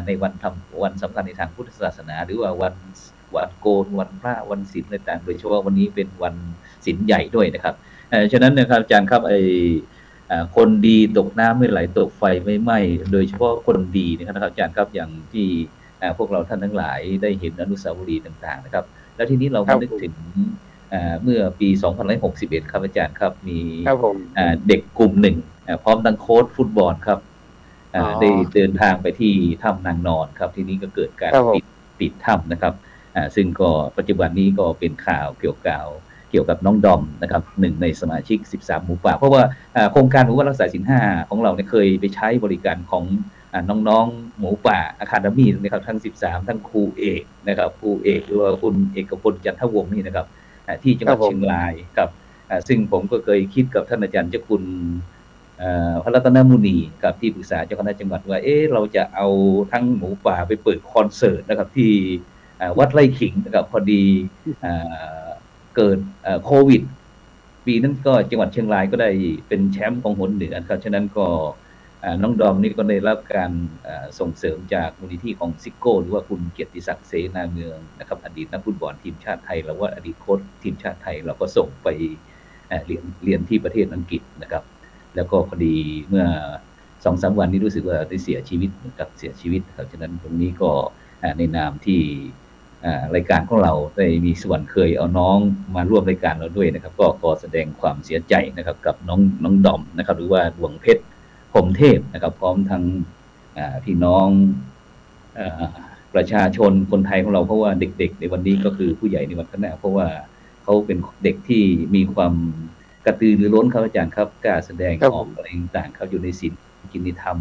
ในวันสำคัญในทางพุทธศาสนาหรือว่าวันโกนวันพระวันศีลต่างๆโดยเฉพาะวันนี้เป็นวันศีลใหญ่ด้วยนะครับฉะนั้นนะครับอาจารย์ครับคนดีตกน้ำไม่ไหลตกไฟไม่ไหม้โดยเฉพาะคนดีนะครับอาจารย์ครับอย่างที่พวกเราท่านทั้งหลายได้เห็นอนุสาวรีย์ต่างๆนะครับแล้วทีนี้เราก็นึกถึงเมื่อปี 2561 ครับอาจารย์ครับมีเด็กกลุ่มหนึ่งพร้อมทั้งโค้ชฟุตบอลครับได้เดินทางไปที่ถ้ำนางนอนครับที่นี้ก็เกิดการปิดถ้ำนะครับซึ่งก็ปัจจุบันนี้ก็เป็นข่าวเกี่ยวกับน้องดอมนะครับ1ในสมาชิก13หมูป่าเพราะว่าโครงการหมู่ป่ารักษาศีล5ของเราเนี่ยเคยไปใช้บริการของน้องๆหมูป่าอะคาเดมี่นะครับทั้ง13ทั้งครูเอกนะครับครูเอกหรือว่าคุณเอกพลจันทวงศ์นี่นะครับที่จังหวัดเชียงรายครับซึ่งผมก็เคยคิดกับท่านอาจารย์เจ้าคุณพระรัตนมุนีกับที่ปรึกษาเจ้าคณะจังหวัดว่าเราจะเอาทั้งหมูป่าไปเปิดคอนเสิร์ตนะครับที่วัดไร่ขิงนะครับพอดีเกิดโควิดปีนั้นก็จังหวัดเชียงรายก็ได้เป็นแชมป์ของหนเหนือครับฉะนั้นก็น้องดอมนี่ก็ได้รับการส่งเสริมจากมูลนิธิของซิโก้หรือว่าคุณเกียรติศักดิ์เสนาเมืองนะครับอดีตนักฟุตบอลทีมชาติไทยหรือว่าอดีตโค้ชทีมชาติไทยเราก็ส่งไปเรียนที่ประเทศอังกฤษนะครับแล้วก็พอดีเมื่อ 2-3 วันนี้รู้สึกว่าได้เสียชีวิตครับฉะนั้นตรงนี้ก็ในนามที่รายการของเราได้มีส่วนเคยเอาน้องมาร่วมรายการเราด้วยนะครับก็ขอแสดงความเสียใจนะครับกับน้องดอมนะครับหรือว่าดวงเพชรพรหมเทพนะครับพร้อมทั้งพี่น้องประชาชนคนไทยของเราเพราะว่าเด็กๆในวันนี้ก็คือผู้ใหญ่ในวันข้างหน้าเพราะว่าเขาเป็นเด็กที่มีความกระตือรือร้นครับอาจารย์ครับกล้าแสดงออกอะไรต่างๆเขาอยู่ในศีลกินธรรม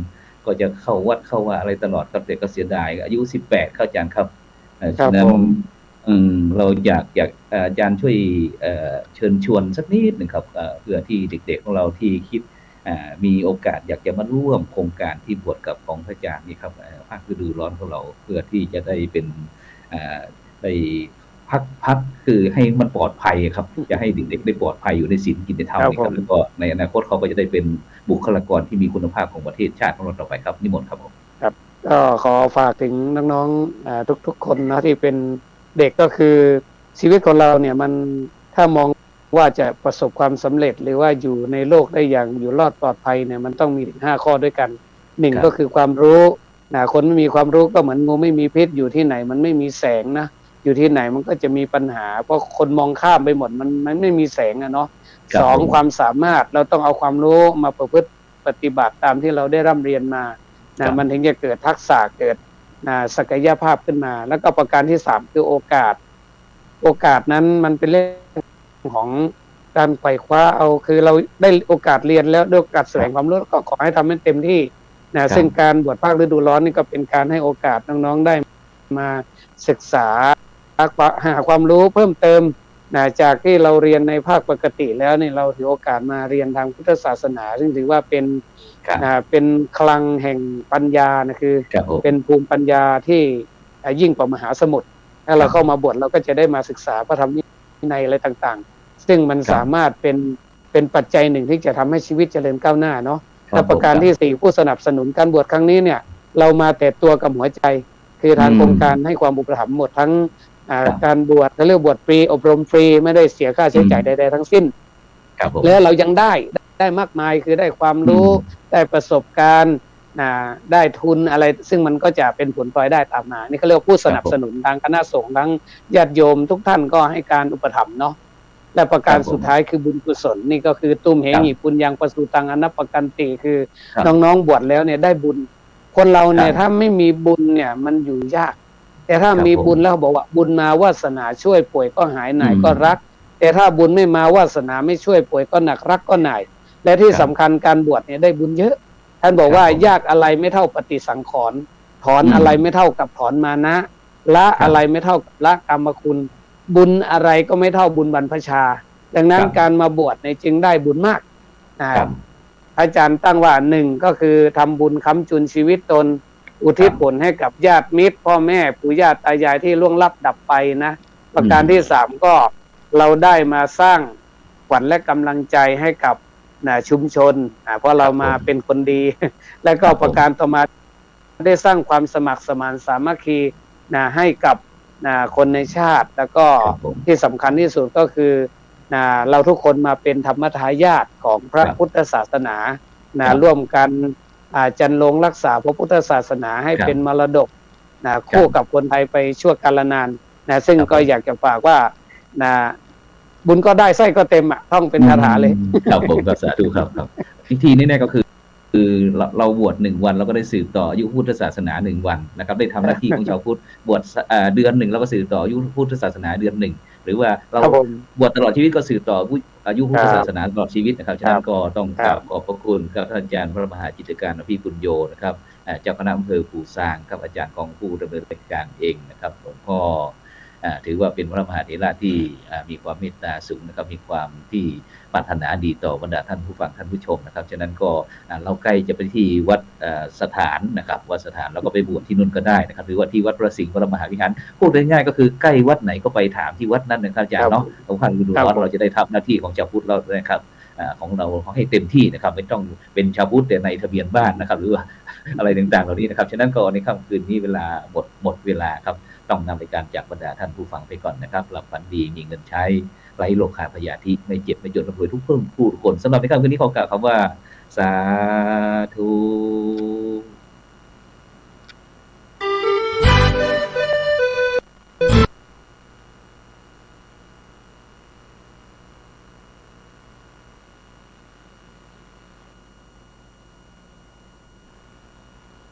ก็จะเข้าวัดเข้าว่าอะไรตลอดครับแต่ก็เสียดายอายุ18ครับอาจารย์ครับฉะนั้นเราอยากอาจารย์ช่วยเชิญชวนสักนิดหนึ่งครับเพื่อที่เด็กๆของเราที่คิดมีโอกาสอยากจะมาร่วมโครงการที่บวชกับของพระอาจารย์นี่ครับภาคฤดูร้อนของเราเพื่อที่จะได้เป็นได้พักคือให้มันปลอดภัยครับจะให้เด็กๆได้ปลอดภัยอยู่ในศีลกินธรรมนะครับแล้วก็ในอนาคตเขาก็จะได้เป็นบุคลากรที่มีคุณภาพของประเทศชาติของเราต่อไปครับนิมนต์ครับผมครับก็ขอฝากถึงน้องๆทุกคนนะที่เป็นเด็กก็คือชีวิตของเราเนี่ยมันถ้ามองว่าจะประสบความสำเร็จหรือว่าอยู่ในโลกได้อย่างอยู่รอดปลอดภัยเนี่ยมันต้องมีถึง5 ข้อด้วยกัน1ก็คือความรู้คนไม่มีความรู้ก็เหมือนงูไม่มีพิษอยู่ที่ไหนมันไม่มีแสงนะอยู่ที่ไหนมันก็จะมีปัญหาเพราะคนมองข้ามไปหมดมันไม่มีแสงเนาะ2ความสามารถเราต้องเอาความรู้มาประพฤติ ปฏิบัติตามที่เราได้ร่ำเรียนมามันถึงจะเกิดทักษะเกิดศักยภาพขึ้นมา แล้วก็ประการที่3คือโอกาสนั้นมันเป็นเรื่องของการไขว่คว้าเอาคือเราได้โอกาสเรียนแล้วด้วยโอกาสแสวงความรู้ก็ขอให้ทำให้เต็มที่ซึ่งการบวชภาคฤดูร้อนนี่ก็เป็นการให้โอกาสน้องๆได้มาศึกษาหาความรู้เพิ่มเติมจากที่เราเรียนในภาคปกติแล้วเนี่ยเราถือโอกาสมาเรียนทางพุทธศาสนาซึ่งถือว่าเป็นคลังแห่งปัญญานะคือเป็นภูมิปัญญาที่ยิ่งกว่ามหาสมุทรถ้าเราเข้ามาบวชเราก็จะได้มาศึกษาพระธรรมวินัยอะไรต่างๆซึ่งมันสามารถเป็นปัจจัยหนึ่งที่จะทำให้ชีวิตเจริญก้าวหน้าเนาะและประการที่4ผู้สนับสนุนการบวชครั้งนี้เนี่ยเรามาแต่ตัวกับหัวใจคือทางโครงการให้ความอุปถัมภ์หมดทั้งการบวชเขาเรียกบวชฟรีอบรมฟรีไม่ได้เสียค่าใช้จ่ายใดๆทั้งสิ้นแล้วเรายังได้มากมายคือได้ความรู้ได้ประสบการณ์ได้ทุนอะไรซึ่งมันก็จะเป็นผลพลอยได้ตามมานี่เขาเรียกผู้สนับสนุนทางคณะสงฆ์ทั้งญาติโยมทุกท่านก็ให้การอุปถัมภ์เนาะและประการสุดท้ายคือบุญกุศลนี่ก็คือตุ้มเหงีปุญญังประสูตังอนัปปกันติคือน้องๆบวชแล้วเนี่ยได้บุญคนเราเนี่ยถ้าไม่มีบุญเนี่ยมันอยู่ยากแต่ถ้ามีบุญแล้วบอกว่าบุญมาวาสนาช่วยป่วยก็หายหน่ายก็รักแต่ถ้าบุญไม่มาวาสนาไม่ช่วยป่วยก็หนักรักก็หน่ายและที่สำคัญการบวชเนี่ยได้บุญเยอะท่านบอกว่ายากอะไรไม่เท่าปฏิสังขรณ์ถอนอะไรไม่เท่ากับถอนมานะละอะไรไม่เท่ากับละกรรมคุณบุญอะไรก็ไม่เท่าบุญบรรพชาดังนั้นการมาบวชในจึงได้บุญมากอาจารย์ตั้งว่า1ก็คือทำบุญค้ำจุนชีวิตตนอุทิศผลให้กับญาติมิตรพ่อแม่ปู่ย่าตายายที่ล่วงลับดับไปนะประการที่3ก็เราได้มาสร้างขวัญและกำลังใจให้กับชุมชนเพราะเรามาเป็นคนดีและก็ประการต่อมาได้สร้างความสมัครสมานสามัคคีให้กับคนในชาติแล้วก็ที่สำคัญที่สุดก็คือเราทุกคนมาเป็นธรรมทายาทของพระพุทธศาสนาร่วมกันจันลงรักษาพระพุทธศาสนาให้เป็นมรดกคู่กับคนไทยไปชั่วกาลนานซึ่งก็อยากจะฝากว่าบุญก็ได้ไส้ก็เต็มท่องเป็นคาถาเลยครับผมสาธุครับวิธีนี้เนี่ยก็คือเราบวช1วันเราก็ได้สืบต่ออายุพุทธศาสนา1วันนะครับได้ทำหน้าที่ของชาวพุทธบวชเดือน1แล้วก็สืบต่ออายุพุทธศาสนาเดือน1หรือว่าเราบวชตลอดชีวิตก็สืบต่ออายุพุทธศาสนาตลอดชีวิตนะครับฉะนั้นก็ต้องขอบพระคุณครับท่านอาจารย์พระมหาจิตรการอภิปุญโญนะครับเจ้าคณะอำเภอปู่ซางครับอาจารย์ของผู้ดำเนินรายการเองนะครับหลวงพ่อถือว่าเป็นพระมหาเถระที่มีความเมตตาสูงนะครับมีความที่ปรารถนาดีต่อบรรดาท่านผู้ฟังท่านผู้ชมนะครับฉะนั้นก็เราใกล้จะไปที่วัดสถานนะครับวัดสถานเราก็ไปบวชที่นู่นก็ได้นะครับหรือว่าที่วัดพระสิงห์วรมหาวิหารพูดง่ายๆก็คือใกล้วัดไหนก็ไปถามที่วัดนั้นนะครับอาจารย์เนาะของท่านดูร้อนเราจะได้ทำหน้าที่ของชาวพุทธเรานะครับของเราให้เต็มที่นะครับไม่ต้องเป็นชาวพุทธแต่ในทะเบียนบ้านนะครับหรือว่าอะไรต่างๆเหล่านี้นะครับฉะนั้นก็ในค่ำคืนนี้เวลาหมดเวลาครับต้องนำรายการจากบรรดาท่านผู้ฟังไปก่อนนะครับหลับฝันดีมีเงินใช้ไร้โรคาพยาธิไม่เจ็บไม่จนร่ำรวยทุกคนสำหรับในค่ำคืนนี้ขอกล่าวคำว่าสาธุ